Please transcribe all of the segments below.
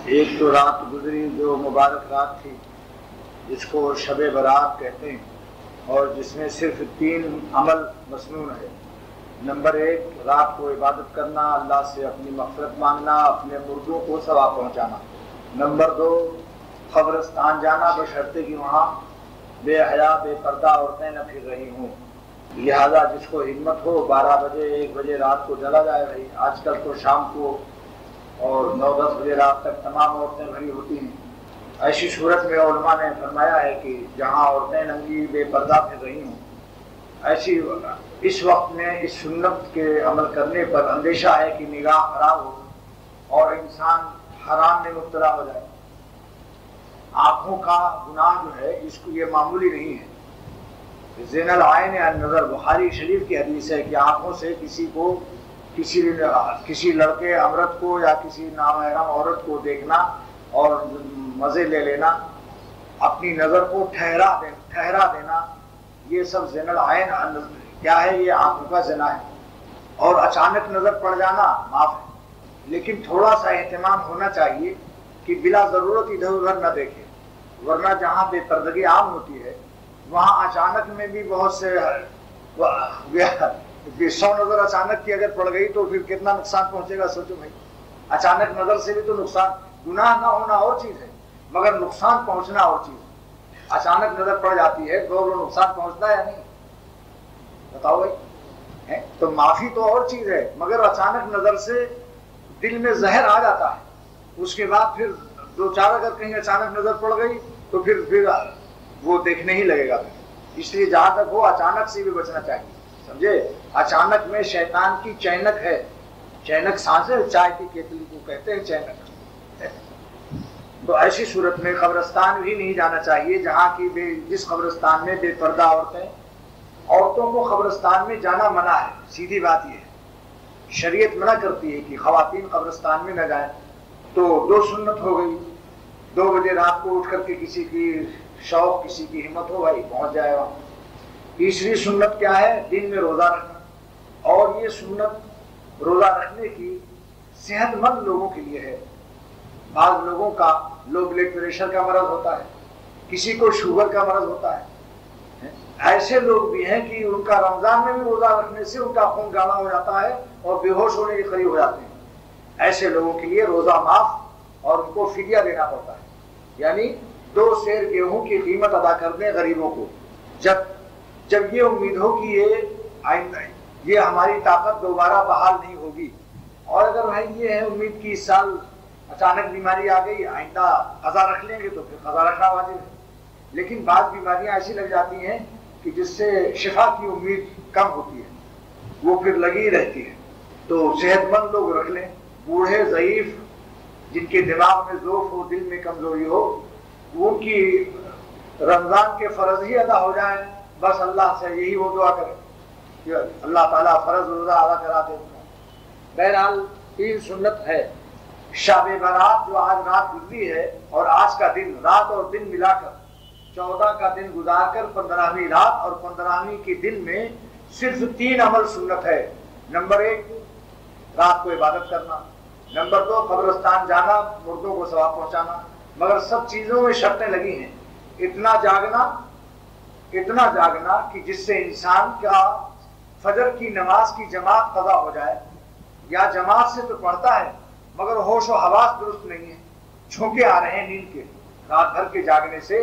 ایک تو رات گزری جو مبارک رات تھی جس کو شب برات کہتے ہیں اور جس میں صرف 3 عمل مسنون ہے۔ نمبر 1 رات کو عبادت کرنا، اللہ سے اپنی مغفرت مانگنا، اپنے مردوں کو ثواب پہنچانا۔ نمبر 2 قبرستان جانا بشرطے کہ وہاں بے حیا بے پردہ عورتیں نہ پھر رہی ہوں، لہذا جس کو ہمت ہو 12 بجے 1 بجے رات کو چلا جائے۔ بھائی آج کل تو شام کو اور 9-10 بجے رات تک تمام عورتیں بھری ہوتی ہیں۔ ایسی صورت میں علماء نے فرمایا ہے کہ جہاں عورتیں ننگی بے پردہ پھر رہی ہوں، ایسی اس وقت میں اس سنت کے عمل کرنے پر اندیشہ ہے کہ نگاہ خراب ہو اور انسان حرام میں مبتلا ہو جائے۔ آنکھوں کا گناہ جو ہے اس کو یہ معمولی نہیں ہے۔ زین العین النظر، بخاری شریف کی حدیث ہے کہ آنکھوں سے کسی کو کسی لڑکے عورت کو یا کسی نامحرم عورت کو دیکھنا اور مزے لے لینا، اپنی نظر کو ٹھہرا دینا، یہ سب زین العین کیا ہے؟ یہ آنکھوں کا زنا ہے۔ اور اچانک نظر پڑ جانا معاف ہے، لیکن تھوڑا سا اہتمام ہونا چاہیے کہ بلا ضرورت ادھر ادھر نہ دیکھے، ورنہ جہاں بے پردگی عام ہوتی ہے وہاں اچانک میں بھی بہت سے 100 نظر اچانک کی اگر پڑ گئی تو پھر کتنا نقصان پہنچے گا سوچو بھائی۔ اچانک نظر سے بھی تو نقصان، گناہ نہ ہونا اور چیز ہے مگر نقصان پہنچنا اور چیز ہے۔ اچانک نظر پڑ جاتی ہے تو وہ نقصان پہنچتا ہے یا نہیں؟ بتاؤ بھائی۔ تو معافی تو اور چیز ہے مگر اچانک نظر سے دل میں زہر آ جاتا ہے، اس کے بعد پھر 2-4 اگر کہیں اچانک نظر پڑ گئی تو پھر وہ دیکھنے ہی لگے گا۔ اس لیے جہاں تک ہو اچانک سے بھی بچنا چاہیے، سمجھے؟ اچانک میں شیطان کی چینک ہے، چینک سانسیں چائے کی کیتلی کو کہتے ہیں چینک۔ تو ایسی صورت میں قبرستان بھی نہیں جانا چاہیے جہاں کی جس قبرستان میں بے پردہ عورتوں کو قبرستان میں جانا منع ہے۔ سیدھی بات یہ ہے، شریعت منع کرتی ہے کہ خواتین قبرستان میں نہ جائیں۔ تو 2 سنت ہو گئی، 2 بجے رات کو اٹھ کر کے کسی کی شوق کسی کی ہمت ہو بھائی پہنچ جائے وہاں۔ تیسری سنت کیا ہے؟ دن میں روزہ رکھنا، اور یہ سنت روزہ رکھنے کی صحت مند لوگوں کے لیے ہے۔ بعض لوگوں کا لو بلڈ پریشر کا مرض ہوتا ہے، کسی کو شوگر کا مرض ہوتا ہے، ایسے لوگ بھی ہیں کہ ان کا رمضان میں بھی روزہ رکھنے سے ان کا خون گاڑھا ہو جاتا ہے اور بے ہوش ہونے کے قریب ہو جاتے ہیں۔ ایسے لوگوں کے لیے روزہ معاف اور ان کو فدیہ دینا پڑتا ہے، یعنی 2 سیر گیہوں کی قیمت ادا کر دیں غریبوں کو۔ جب یہ امید ہو کہ یہ ہماری طاقت دوبارہ بحال نہیں ہوگی، اور اگر بھائی یہ ہے امید کہ اس سال اچانک بیماری آ گئی آئندہ قضا رکھ لیں گے تو پھر قضا رکھنا واجب ہے۔ لیکن بعض بیماریاں ایسی لگ جاتی ہیں کہ جس سے شفا کی امید کم ہوتی ہے، وہ پھر لگی رہتی ہے۔ تو صحت مند لوگ رکھ لیں، بوڑھے ضعیف جن کے دماغ میں ذوف ہو، دل میں کمزوری ہو، وہ کی رمضان کے فرض ہی ادا ہو جائیں، بس اللہ سے یہی وہ دعا کریں کہ اللہ تعالیٰ فرض روزہ ادا کرا دے۔ بہرحال 3 سنت ہے۔ شب برات جو آج رات گزری ہے اور آج کا دن، رات اور دن ملا کر 14 کا دن گزار کر 15ویں رات اور 15ویں کے دن میں صرف 3 عمل سنت ہے۔ نمبر 1 رات کو عبادت کرنا، نمبر 2 قبرستان جانا، مردوں کو ثواب پہنچانا، مگر سب چیزوں میں شرطیں لگی ہیں۔ اتنا جاگنا کہ جس سے انسان کا فجر کی نماز کی جماعت قضا ہو جائے، یا جماعت سے تو پڑھتا ہے مگر ہوش و حواس درست نہیں ہے، جھونکے آ رہے ہیں نیند کے، رات بھر کے جاگنے سے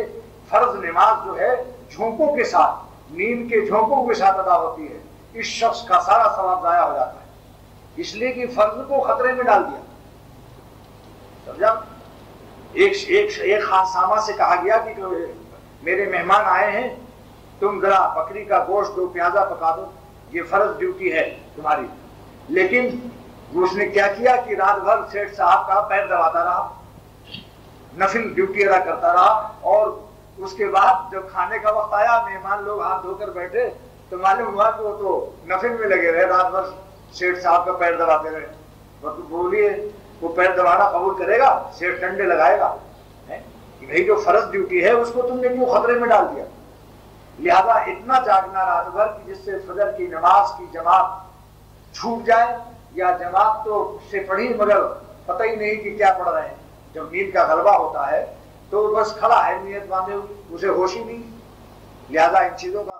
فرض نماز جو ہے جھونکوں کے ساتھ، نیند کے جھونکوں کے ساتھ ادا ہوتی ہے، اس شخص کا سارا ثواب ضائع ہو جاتا ہے، اس لیے کہ فرض کو خطرے میں ڈال دیا۔ سمجھا؟ ایک خانسامہ سے کہا گیا کہ میرے مہمان آئے ہیں، تم ذرا بکری کا گوشت 2 پیازا پکا دو، یہ فرض ڈیوٹی ہے تمہاری۔ لیکن اس نے کیا کیا کہ رات بھر سیٹھ صاحب کا پیر دباتا رہا، نفل ڈیوٹی ادا کرتا رہا، اور اس کے بعد جب کھانے کا وقت آیا مہمان لوگ ہاتھ دھو کر بیٹھے تو معلوم ہوا کہ وہ تو نفل میں لگے رہے، رات بھر سیٹھ صاحب کا پیر دباتے رہے۔ بولیے وہ پیر دبانا قبول کرے گا؟ سیٹھ ڈنڈے لگائے گا کہ بھائی جو فرض ڈیوٹی ہے اس کو تم نے کیوں خطرے میں ڈال دیا؟ لہذا اتنا جاگنا رات بھر کہ جس سے فجر کی نماز کی جماعت چھوٹ جائے، یا جماعت تو سے پڑھی مگر پتہ ہی نہیں کہ کیا پڑھ رہے ہیں، جب نیند کا غلبہ ہوتا ہے تو بس کھڑا ہے نیت باندھے ہوئے، اسے ہوش ہی نہیں، لہذا ان چیزوں کا